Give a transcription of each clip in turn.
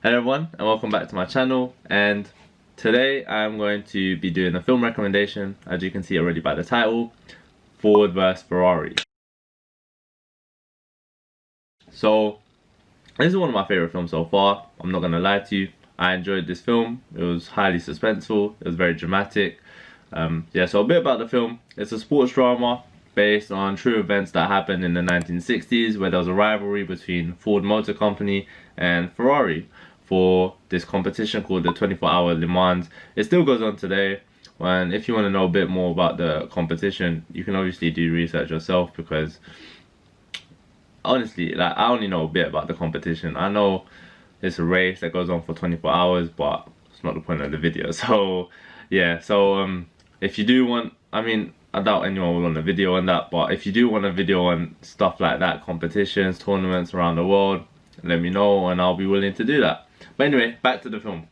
Hello everyone and welcome back to my channel, and today I'm going to be doing a film recommendation, as you can see already by the title, Ford vs Ferrari. So this is one of my favourite films so far, I'm not going to lie to you. I enjoyed this film. It was highly suspenseful, it was very dramatic. So a bit about the film. It's a sports drama based on true events that happened in the 1960s, where there was a rivalry between Ford Motor Company and Ferrari for this competition called the 24-hour Le Mans. It still goes on today, and if you want to know a bit more about the competition, you can obviously do research yourself, because honestly, like, I only know a bit about the competition. I know it's a race that goes on for 24 hours, but it's not the point of the video. So yeah, if you do want, I mean, I doubt anyone will want a video on that, but if you do want a video on stuff like that, competitions, tournaments around the world, let me know and I'll be willing to do that. But anyway, back to the film.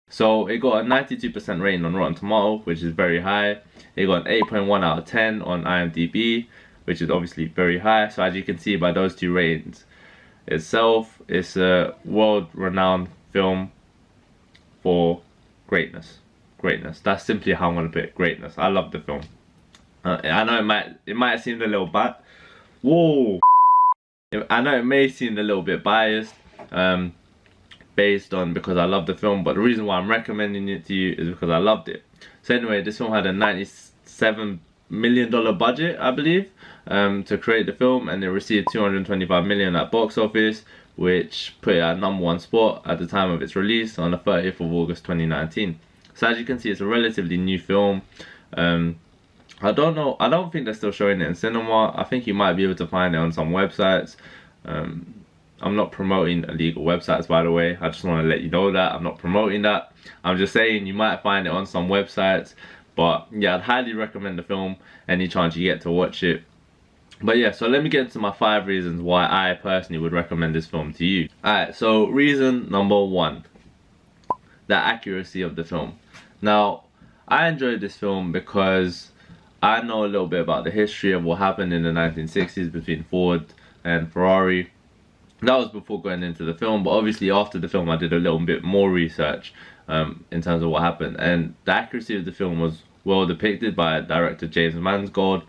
So it got a 92% rating on Rotten Tomatoes, which is very high. It got an 8.1 out of 10 on IMDb, which is obviously very high. So as you can see by those two ratings itself, it's a world-renowned film for greatness. Greatness. That's simply how I'm gonna put it. Greatness. I love the film. I know it might seem a little bad. Whoa. I know it may seem a little bit biased, based on because I love the film, but the reason why I'm recommending it to you is because I loved it. So anyway, this film had a $97 million budget, I believe, to create the film, and it received $225 million at box office, which put it at #1 spot at the time of its release on the 30th of August 2019. So as you can see, it's a relatively new film. I don't think they're still showing it in cinema. I think you might be able to find it on some websites. I'm not promoting illegal websites, by the way. I just want to let you know that I'm not promoting that. I'm just saying you might find it on some websites. But yeah, I'd highly recommend the film any chance you get to watch it. But yeah, so let me get into my 5 reasons why I personally would recommend this film to you. Alright, so reason number 1, the accuracy of the film. Now, I enjoyed this film because I know a little bit about the history of what happened in the 1960s between Ford and Ferrari. That was before going into the film, but obviously after the film I did a little bit more research in terms of what happened, and the accuracy of the film was well depicted by director James Mangold.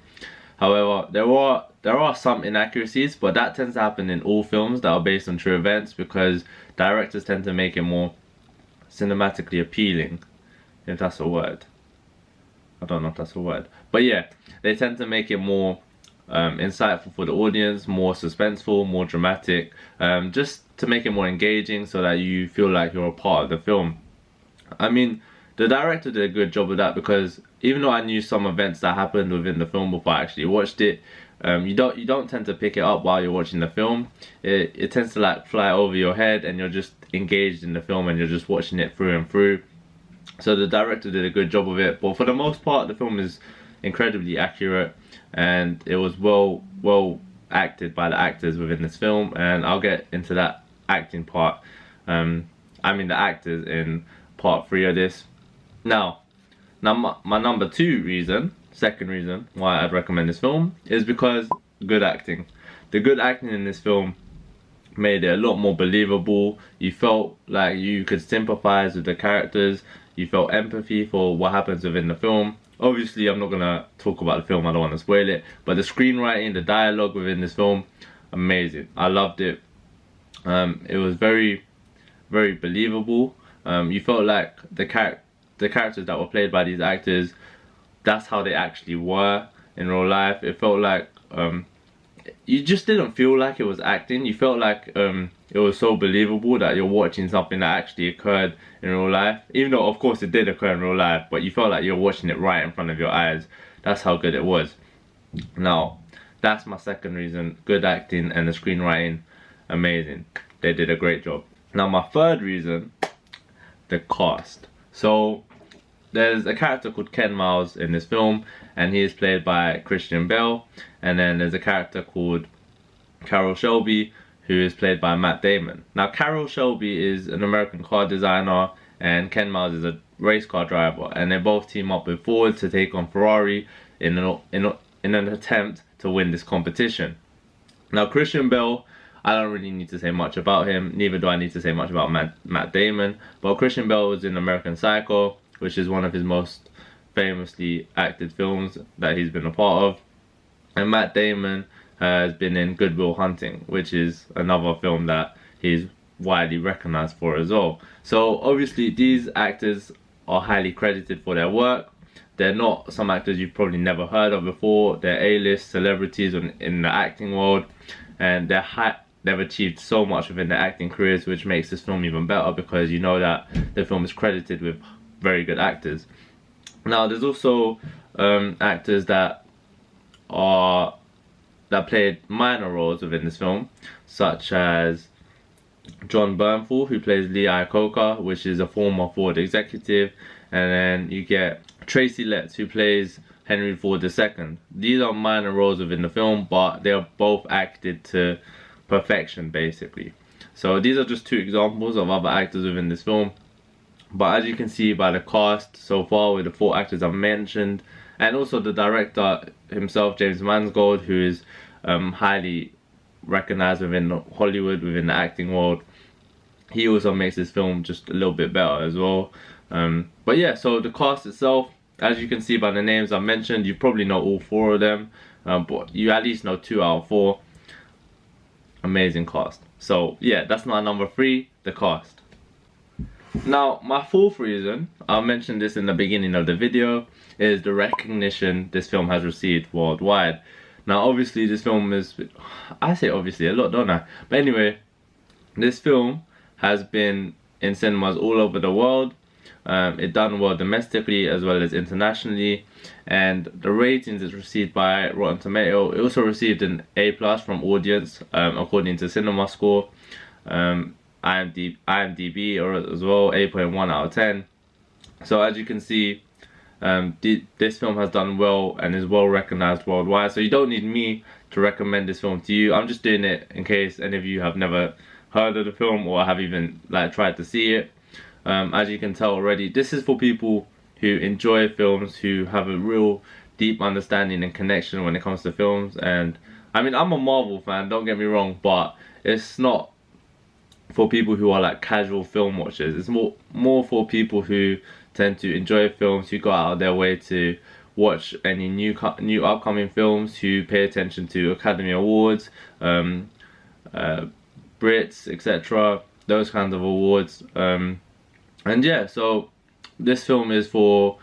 However, there are some inaccuracies, but that tends to happen in all films that are based on true events, because directors tend to make it more cinematically appealing, if that's a word. I don't know if that's a word, but yeah, they tend to make it more insightful for the audience, more suspenseful, more dramatic, just to make it more engaging so that you feel like you're a part of the film. I mean, the director did a good job of that, because even though I knew some events that happened within the film before I actually watched it, you don't tend to pick it up while you're watching the film. It tends to like fly over your head, and you're just engaged in the film and you're just watching it through and through. So the director did a good job of it, but for the most part the film is incredibly accurate, and it was well acted by the actors within this film, and I'll get into that acting part, I mean the actors, in part 3 of this. Now my number 2 reason, second reason why I'd recommend this film, is because good acting. The good acting in this film made it a lot more believable. You felt like you could sympathize with the characters, you felt empathy for what happens within the film. Obviously I'm not gonna talk about the film, I don't want to spoil it, but the screenwriting, the dialogue within this film, amazing. I loved it. It was very believable. You felt like the characters that were played by these actors, that's how they actually were in real life. It felt like you just didn't feel like it was acting. You felt like it was so believable that you're watching something that actually occurred in real life, even though of course it did occur in real life, but you felt like you're watching it right in front of your eyes. That's how good it was. Now that's my second reason. Good acting and the screenwriting, amazing. They did a great job. Now my third reason, the cast. So there's a character called Ken Miles in this film, and he is played by Christian Bale. And then there's a character called Carroll Shelby, who is played by Matt Damon. Now Carroll Shelby is an American car designer, and Ken Miles is a race car driver, and they both team up with Ford to take on Ferrari in an attempt to win this competition. Now Christian Bale, I don't really need to say much about him, neither do I need to say much about Matt Damon. But Christian Bale was in American Psycho, which is one of his most famously acted films that he's been a part of. And Matt Damon has been in Good Will Hunting, which is another film that he's widely recognized for as well. So obviously these actors are highly credited for their work. They're not some actors you've probably never heard of before. They're A-list celebrities in the acting world, and they've achieved so much within their acting careers, which makes this film even better because you know that the film is credited with very good actors. Now there's also actors that played minor roles within this film, such as John Bernthal, who plays Lee Iacocca, which is a former Ford executive, and then you get Tracy Letts, who plays Henry Ford II. These are minor roles within the film, but they are both acted to perfection, basically. So these are just two examples of other actors within this film. But as you can see by the cast so far, with the 4 actors I've mentioned, and also the director himself, James Mangold, who is highly recognized within Hollywood, within the acting world, he also makes this film just a little bit better as well. But yeah, so the cast itself, as you can see by the names I mentioned, you probably know all 4 of them, but you at least know 2 out of 4. Amazing cast. So yeah, that's my number 3, the cast. Now my 4th reason, I mentioned this in the beginning of the video, is the recognition this film has received worldwide. Now obviously this film is, I say obviously a lot, don't I? But anyway, this film has been in cinemas all over the world. It done well domestically as well as internationally, and the ratings it's received by Rotten Tomato, it also received an A+ from audience, according to CinemaScore. IMDb or as well 8.1 out of 10. So as you can see, this film has done well and is well recognized worldwide. So you don't need me to recommend this film to you. I'm just doing it in case any of you have never heard of the film or have even like tried to see it. As you can tell already, this is for people who enjoy films, who have a real deep understanding and connection when it comes to films. And I mean, I'm a Marvel fan, don't get me wrong, but it's not for people who are like casual film watchers. It's more for people who tend to enjoy films, who go out of their way to watch any new upcoming films, who pay attention to Academy Awards, Brits, etc., those kinds of awards. And yeah, so this film is for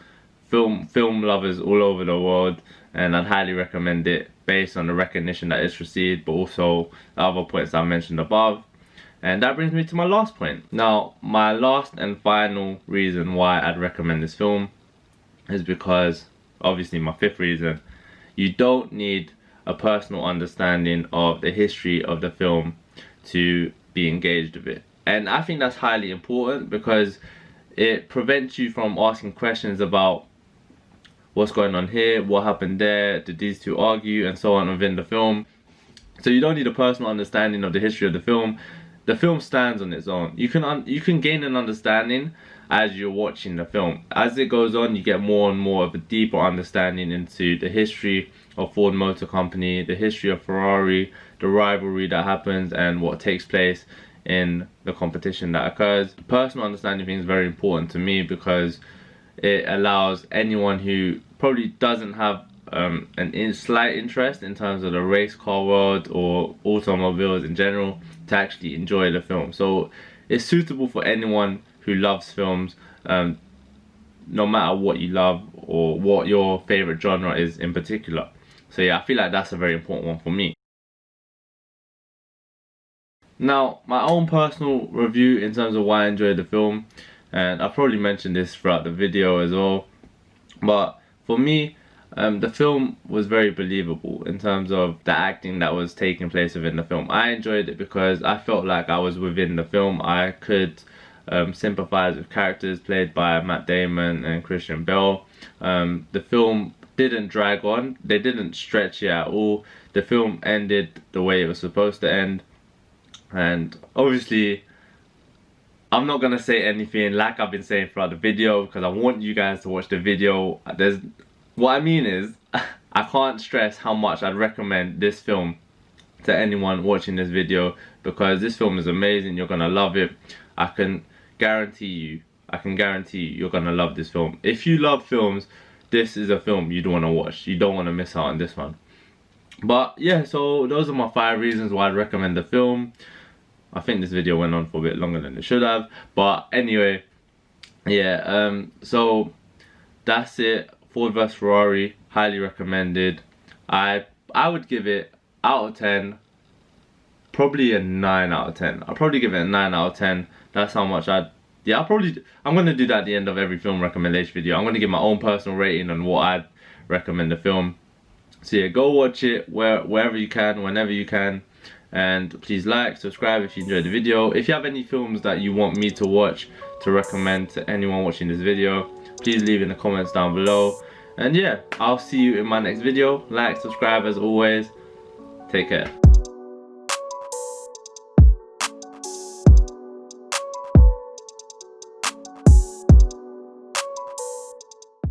film lovers all over the world, and I'd highly recommend it based on the recognition that it's received, but also the other points I mentioned above. And that brings me to my last point. Now, my last and final reason why I'd recommend this film is because, obviously my 5th reason, you don't need a personal understanding of the history of the film to be engaged with it. And I think that's highly important because it prevents you from asking questions about what's going on here, what happened there, did these two argue, and so on within the film. So you don't need a personal understanding of the history of the film. The film stands on its own. You can gain an understanding as you're watching the film. As it goes on, you get more and more of a deeper understanding into the history of Ford Motor Company, the history of Ferrari, the rivalry that happens, and what takes place in the competition that occurs. Personal understanding thing is very important to me because it allows anyone who probably doesn't have slight interest in terms of the race car world or automobiles in general to actually enjoy the film. So it's suitable for anyone who loves films, no matter what you love or what your favorite genre is in particular. So yeah, I feel like that's a very important one for me. Now, my own personal review in terms of why I enjoyed the film, and I probably mentioned this throughout the video as well, but for me, the film was very believable in terms of the acting that was taking place within the film. I enjoyed it because I felt like I was within the film. I could sympathize with characters played by Matt Damon and Christian Bale. The film didn't drag on. They didn't stretch it at all. The film ended the way it was supposed to end. And obviously, I'm not gonna say anything like I've been saying throughout the video because I want you guys to watch the video. What I mean is, I can't stress how much I'd recommend this film to anyone watching this video, because this film is amazing. You're gonna love it. I can guarantee you you're gonna love this film. If you love films, this is a film you'd want to watch. You don't want to miss out on this one. But yeah, so those are my 5 reasons why I'd recommend the film. I think this video went on for a bit longer than it should have, but anyway, yeah, so that's it. Ford vs Ferrari, highly recommended. I would give it, out of 10, probably a 9 out of 10. I'll probably give it a 9 out of 10. That's how much I'm gonna do that at the end of every film recommendation video. I'm gonna give my own personal rating on what I'd recommend the film. So yeah, go watch it wherever you can, whenever you can. And please like, subscribe if you enjoyed the video. If you have any films that you want me to watch, to recommend to anyone watching this video, please leave in the comments down below. And yeah, I'll see you in my next video. Like, subscribe as always. Take care.